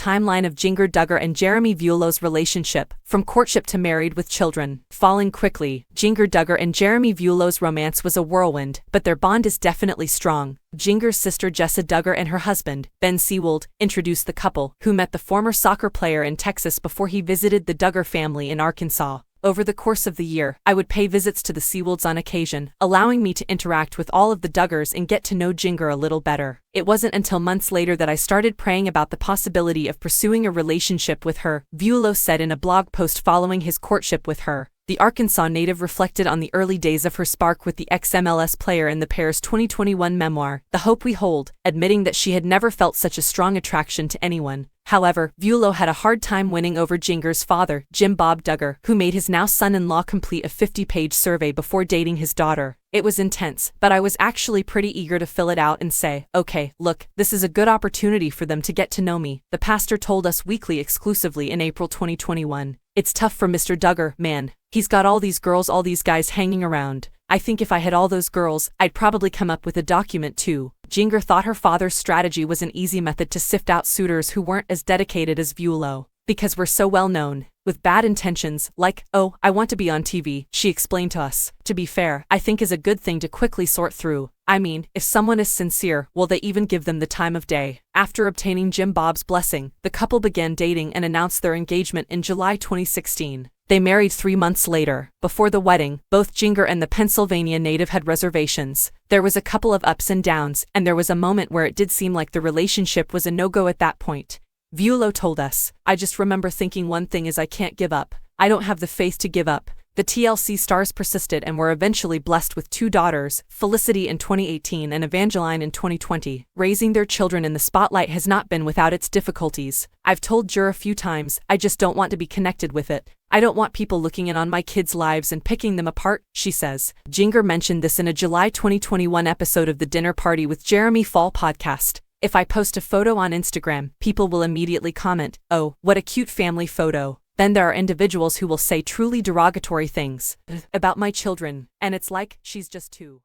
timeline of Jinger, Duggar and Jeremy Vuolo's relationship, from courtship to married with children. Falling quickly, Jinger, Duggar and Jeremy Vuolo's romance was a whirlwind, but their bond is definitely strong. Jinger's sister Jessa Duggar and her husband, Ben Seawold, introduced the couple, who met the former soccer player in Texas before he visited the Duggar family in Arkansas. Over the course of the year, I would pay visits to the Seawolds on occasion, allowing me to interact with all of the Duggars and get to know Jinger a little better. It wasn't until months later that I started praying about the possibility of pursuing a relationship with her, Vuolo said in a blog post following his courtship with her. The Arkansas native reflected on the early days of her spark with the ex-MLS player in the pair's 2021 memoir, The Hope We Hold, admitting that she had never felt such a strong attraction to anyone. However, Vuolo had a hard time winning over Jinger's father, Jim Bob Duggar, who made his now son-in-law complete a 50-page survey before dating his daughter. It was intense, but I was actually pretty eager to fill it out and say, okay, look, this is a good opportunity for them to get to know me, the pastor told Us Weekly exclusively in April 2021. It's tough for Mr. Duggar, man. He's got all these girls, all these guys hanging around. I think if I had all those girls, I'd probably come up with a document too. Jinger thought her father's strategy was an easy method to sift out suitors who weren't as dedicated as Vuolo. Because we're so well known, with bad intentions, like, oh, I want to be on TV, she explained to us. To be fair, I think is a good thing to quickly sort through. I mean, if someone is sincere, will they even give them the time of day? After obtaining Jim Bob's blessing, the couple began dating and announced their engagement in July 2016. They married 3 months later. Before the wedding, both Jinger and the Pennsylvania native had reservations. There was a couple of ups and downs, and there was a moment where it did seem like the relationship was a no-go at that point. Vuolo told us, I just remember thinking one thing is I can't give up. I don't have the faith to give up. The TLC stars persisted and were eventually blessed with 2 daughters, Felicity in 2018 and Evangeline in 2020. Raising their children in the spotlight has not been without its difficulties. I've told Jur a few times, I just don't want to be connected with it. I don't want people looking in on my kids' lives and picking them apart, she says. Jinger mentioned this in a July 2021 episode of the Dinner Party with Jeremy Fall podcast. If I post a photo on Instagram, people will immediately comment, oh, what a cute family photo. Then there are individuals who will say truly derogatory things about my children, and it's like, she's just too